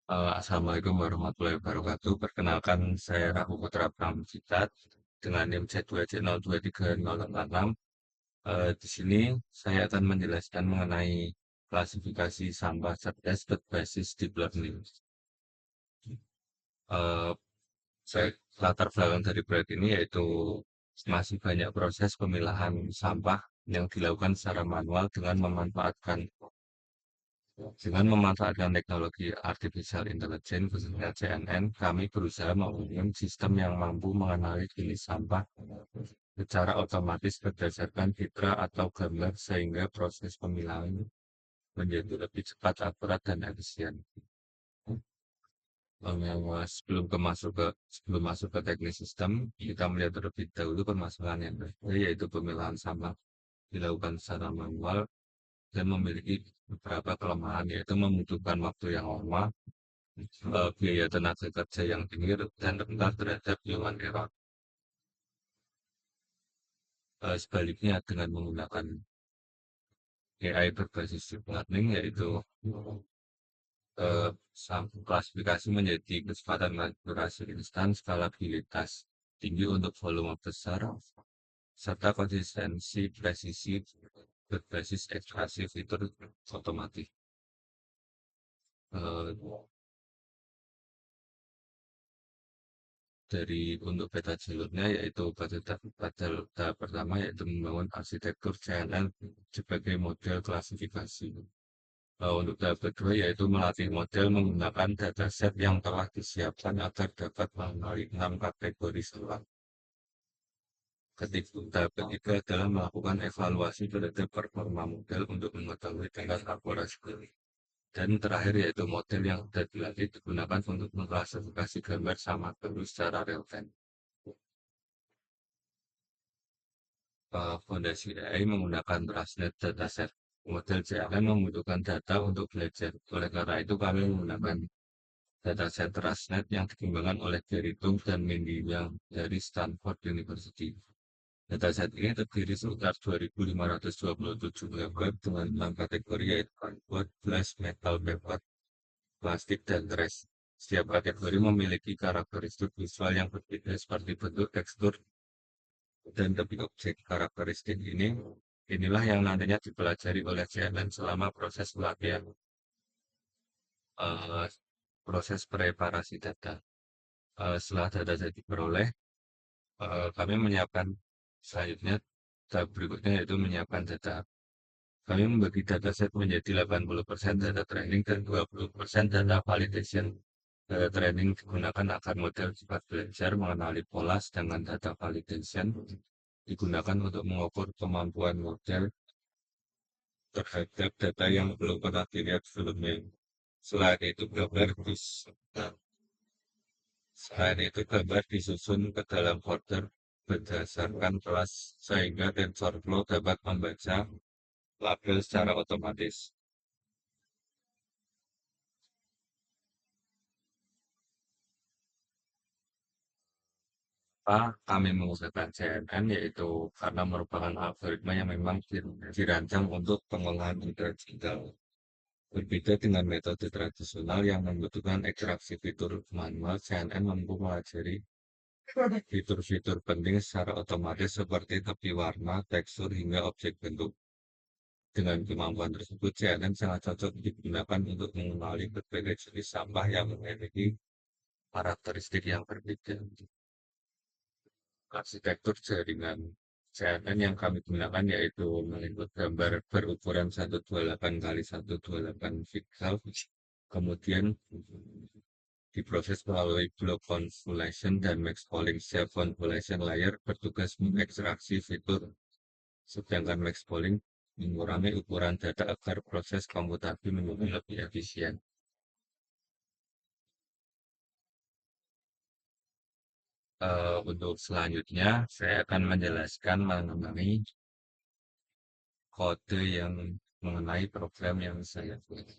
Assalamualaikum warahmatullahi wabarakatuh. Perkenalkan, saya Rahu Putra Pramjitat dengan NIM C2C02306. Di sini saya akan menjelaskan mengenai klasifikasi sampah cerdas berbasis deep learning. Eh, saya latar belakang dari proyek ini yaitu masih banyak proses pemilahan sampah yang dilakukan secara manual dengan memanfaatkan teknologi artificial intelligence, khususnya CNN, kami berusaha membangun sistem yang mampu mengenali jenis sampah secara otomatis berdasarkan fitra atau gambar sehingga proses pemilahan menjadi lebih cepat, akurat, dan efisien. Sebelum masuk ke teknis sistem, kita melihat terlebih dahulu permasalahan yang berbeda, yaitu pemilahan sampah dilakukan secara manual dan memiliki beberapa kelemahan, yaitu membutuhkan waktu yang lama, biaya tenaga kerja yang tinggi, dan rentan terhadap human error. Sebaliknya dengan menggunakan AI berbasis deep learning, yaitu klasifikasi menjadi kecepatan akurasi instan, skalabilitas tinggi untuk volume besar, serta konsistensi presisi berbasis ekstraksi fitur otomatis. Eh, untuk beta jalurnya yaitu pada tahap pertama yaitu membangun arsitektur CNN sebagai model klasifikasi. Untuk tahap kedua yaitu melatih model menggunakan dataset yang telah disiapkan agar dapat mengenali 6 kategori sampah. Tahap ketiga adalah melakukan evaluasi terhadap performa model untuk mengetahui tingkat akurasi. Dan terakhir yaitu model yang sudah dilatih digunakan untuk mengklasifikasi gambar sama terus secara real-time. Fondasi AI menggunakan TrustNet Dataset. Model CNN membutuhkan data untuk belajar. Oleh karena itu, kami menggunakan dataset TrustNet yang dikembangkan oleh Gary Tung dan Mindy Yang dari Stanford University. Dataset ini terdiri sekitar 2.527 web dengan 6 kategori yaitu cardboard, glass, metal, paper, plastik, dan trash. Setiap kategori memiliki karakteristik visual yang berbeda seperti bentuk, tekstur, dan lebih objek. Karakteristik inilah yang nantinya dipelajari oleh CNN selama proses pelatihan, eh, proses preparasi data. Setelah data jadi diperoleh, kami menyiapkan selanjutnya tahap berikutnya yaitu menyiapkan data. Kami membagi dataset menjadi 80% data training dan 20% data validation. Data training digunakan agar model cepat belajar mengenali pola, sedangkan data validation digunakan untuk mengukur kemampuan model terhadap data yang belum pernah dilihat sebelumnya. Selain itu, gambar disusun ke dalam folder berdasarkan kelas sehingga TensorFlow dapat membaca label secara otomatis. Kami menggunakan CNN yaitu karena merupakan algoritma yang memang dirancang untuk pengolahan data digital. Berbeda dengan metode tradisional yang membutuhkan ekstraksi fitur manual, CNN mampu mempelajari fitur-fitur penting secara otomatis seperti tepi warna, tekstur, hingga objek bentuk. Dengan kemampuan tersebut, CNN sangat cocok digunakan untuk mengenali berbagai jenis sampah yang memiliki karakteristik yang berbeda. Arsitektur jaringan CNN yang kami gunakan yaitu meliputi gambar berukuran 128 kali 128 pixel, kemudian diproses melalui block convolution dan max polling. Setiap convolution layer bertugas mengekstraksi fitur, sedangkan max polling mengurangi ukuran data agar proses komputasi menjadi lebih efisien. Untuk selanjutnya, saya akan menjelaskan mengenai kode yang mengenai program yang saya buat.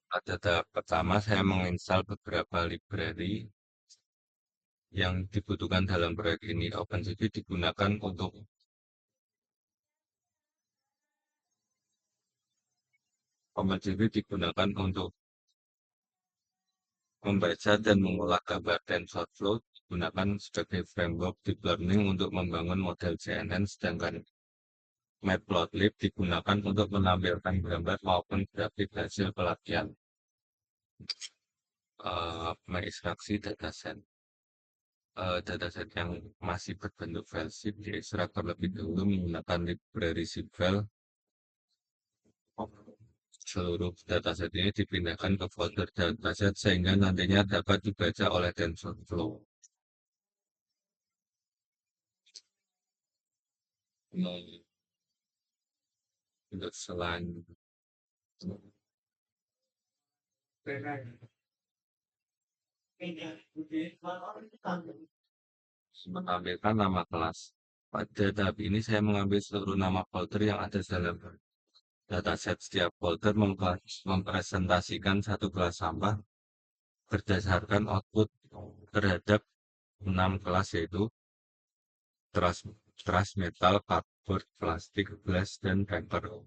Pada tahap pertama, saya menginstal beberapa library yang dibutuhkan dalam proyek ini. OpenCV digunakan untuk OpenCV digunakan untuk membaca dan mengolah gambar TensorFlow digunakan sebagai framework deep learning untuk membangun model CNN, sedangkan Matplotlib digunakan untuk menampilkan gambar maupun grafik hasil pelatihan mengekstraksi dataset. Dataset yang masih berbentuk filezip diekstrak terlebih dahulu menggunakan library zipfile. Seluruh dataset ini dipindahkan ke folder dataset sehingga nantinya dapat dibaca oleh TensorFlow. Untuk selanjutnya menampilkan nama kelas. Pada tahap ini saya mengambil seluruh nama folder yang ada dalam dataset. Setiap folder mempresentasikan satu kelas sampah berdasarkan output terhadap 6 kelas, yaitu trust metal, cardboard, plastik, glass, dan paper.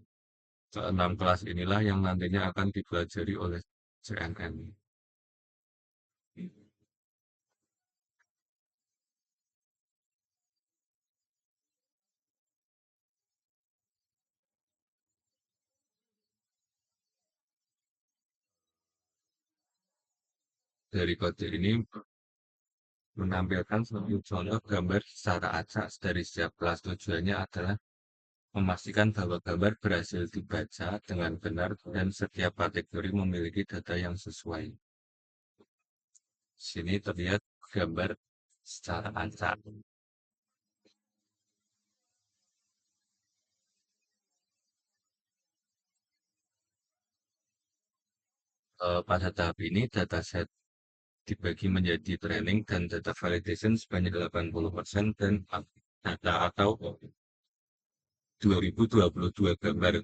Keenam kelas inilah yang nantinya akan dipelajari oleh CNN. Dari kode ini menampilkan satu contoh gambar secara acak dari setiap kelas. Tujuannya adalah memastikan bahwa gambar berhasil dibaca dengan benar dan setiap kategori memiliki data yang sesuai. Sini terlihat gambar secara acak. Pada tahap ini dataset dibagi menjadi training dan data validation sebanyak 80% dan data atau 2022 gambar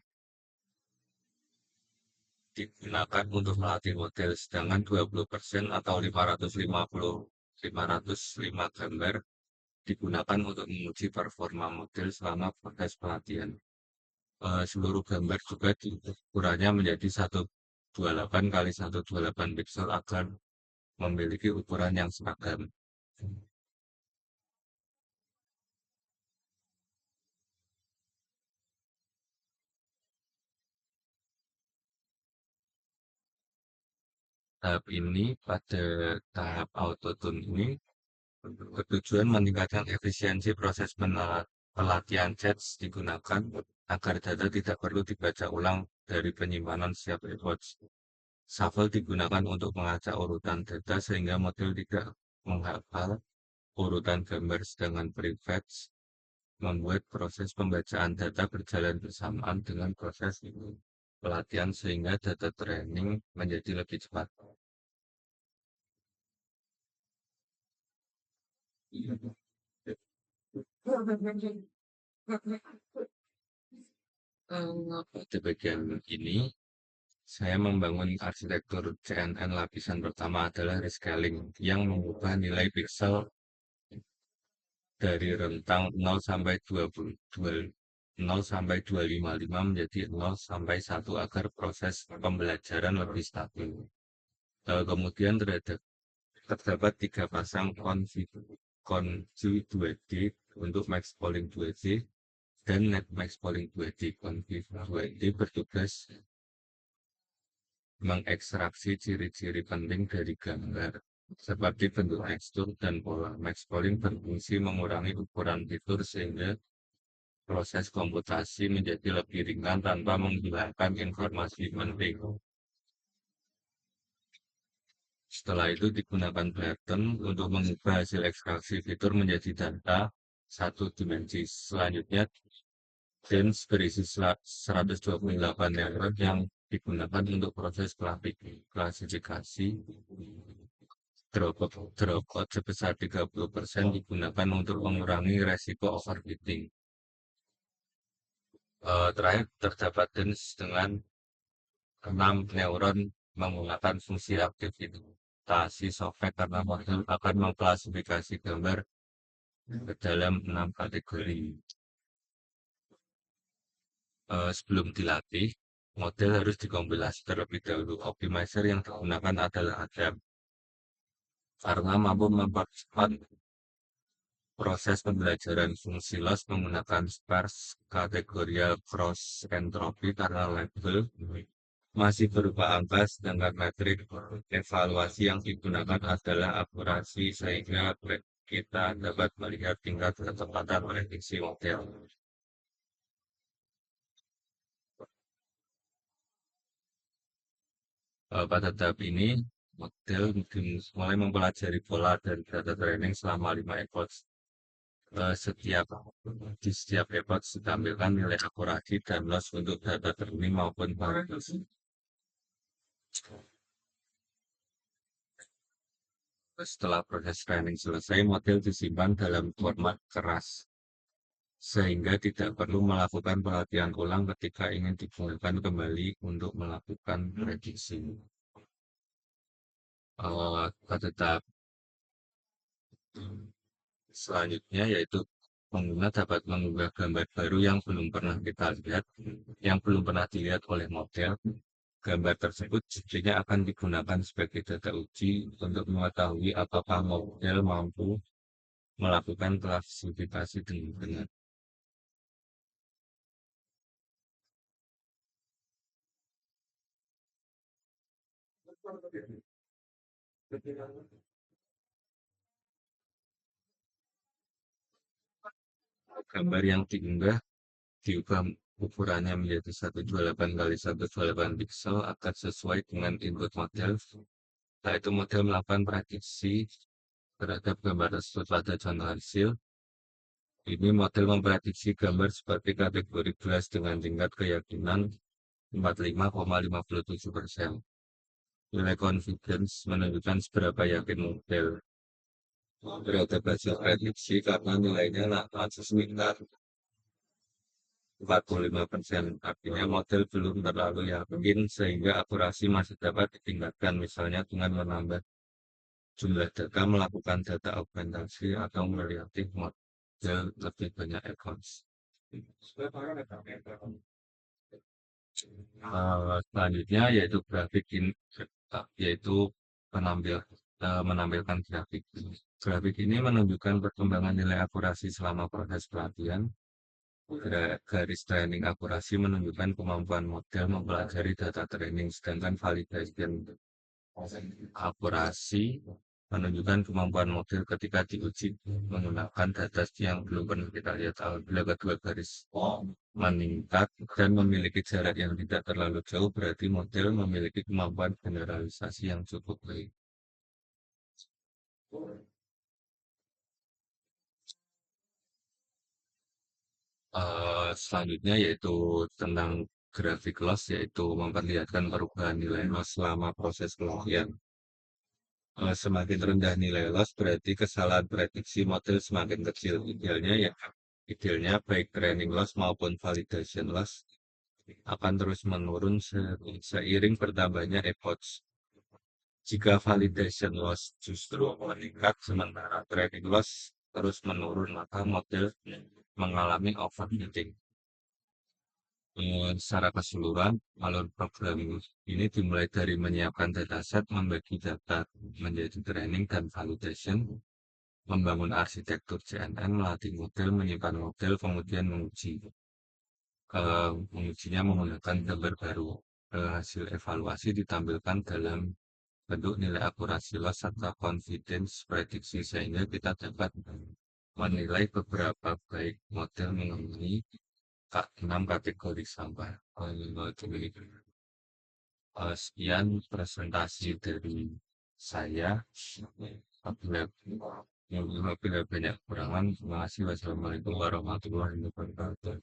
digunakan untuk melatih model, sedangkan 20% atau 505 gambar digunakan untuk menguji performa model selama proses pelatihan. Seluruh gambar juga ukurannya menjadi 128 kali 128 pixel agar memiliki ukuran yang seragam. Tahap ini pada tahap autotune ini bertujuan meningkatkan efisiensi proses pelatihan chats digunakan agar data tidak perlu dibaca ulang dari penyimpanan setiap records. Shuffle digunakan untuk mengacak urutan data sehingga model tidak menghafal urutan gambar, sedangkan prefetch membuat proses pembacaan data berjalan bersamaan dengan proses pelatihan sehingga data training menjadi lebih cepat. Pada bagian ini, saya membangun arsitektur CNN. Lapisan pertama adalah rescaling yang mengubah nilai pixel dari rentang 0 sampai 22, 0 sampai 255 menjadi 0 sampai 1 agar proses pembelajaran lebih stabil. Kemudian terdapat 3 pasang konju 2D untuk max polling 2D dan net max polling 2D. Konju 2D bertugas mengekstraksi ciri-ciri penting dari gambar, seperti bentuk tekstur dan pola. Max polling berfungsi mengurangi ukuran fitur sehingga proses komputasi menjadi lebih ringan tanpa menghilangkan informasi penting. Setelah itu digunakan pattern untuk mengubah hasil ekstraksi fitur menjadi data satu dimensi. Selanjutnya, dense berisi 128 neuron yang digunakan untuk proses klasifikasi. Dropout sebesar 30% digunakan untuk mengurangi resiko overfitting. Terakhir terdapat dense dengan 6 neuron menggunakan fungsi aktivitas software karena model akan mengklasifikasi gambar ke dalam 6 kategori. Sebelum dilatih, model harus dikompilasi terlebih dahulu. Optimizer yang digunakan adalah Adam karena mampu mempercepat proses pembelajaran fungsi loss menggunakan sparse kategorial cross entropy karena label masih berupa angka, sedangkan metrik evaluasi yang digunakan adalah akurasi sehingga kita dapat melihat tingkat ketepatan prediksi model. Pada tahap ini, model mulai mempelajari pola dari data training selama 5 epoch. Setiap di setiap epoch ditampilkan nilai akurasi dan loss untuk data training maupun validasi. Setelah proses training selesai, model disimpan dalam format keras, sehingga tidak perlu melakukan pelatihan ulang ketika ingin digunakan kembali untuk melakukan prediksi. Pada tahap selanjutnya yaitu pengguna dapat mengunggah gambar baru yang belum pernah kita lihat, yang belum pernah dilihat oleh model. Gambar tersebut jadinya akan digunakan sebagai data uji untuk mengetahui apakah model mampu melakukan klasifikasi dengan benar. Gambar yang diunggah diubah ukurannya menjadi 128 kali 128 pixel akan sesuai dengan input model. Setelah itu model melakukan prediksi terhadap gambar tersebut pada contoh hasil. Ini model memprediksi gambar seperti kategori gelas dengan tingkat keyakinan 45,57%. Nilai confidence menunjukkan seberapa yakin model terhadap hasil prediksi karena nilainya langsung sekitar 45%. Artinya model belum terlalu yakin sehingga akurasi masih dapat ditingkatkan misalnya dengan menambah jumlah data, melakukan data augmentasi atau melatih model lebih banyak accounts. Selanjutnya yaitu yaitu penampil, menampilkan grafik. Grafik ini menunjukkan perkembangan nilai akurasi selama proses pelatihan. Garis training akurasi menunjukkan kemampuan model mempelajari data training, sedangkan validation akurasi menunjukkan kemampuan model ketika diuji menggunakan data yang belum pernah kita lihat. Apabila kedua garis meningkat dan memiliki jarak yang tidak terlalu jauh, berarti model memiliki kemampuan generalisasi yang cukup baik. Selanjutnya yaitu tentang grafik loss, yaitu memperlihatkan perubahan nilai loss selama proses pelatihan. Semakin rendah nilai loss berarti kesalahan prediksi model semakin kecil. Idealnya baik training loss maupun validation loss akan terus menurun seiring bertambahnya epoch. Jika validation loss justru meningkat sementara training loss terus menurun, maka model mengalami overfitting. Secara keseluruhan, alur program ini dimulai dari menyiapkan dataset, membagi data menjadi training dan validation, membangun arsitektur CNN, melatih model, menyimpan model, kemudian menguji. Mengujinya menggunakan gambar baru. Hasil evaluasi ditampilkan dalam bentuk nilai akurasi loss serta confidence prediksi sehingga kita dapat menilai beberapa baik model mengenai 6 kategori sampah. Sekian presentasi dari saya. Apabila banyak kekurangan, terima kasih. Wassalamualaikum warahmatullahi wabarakatuh.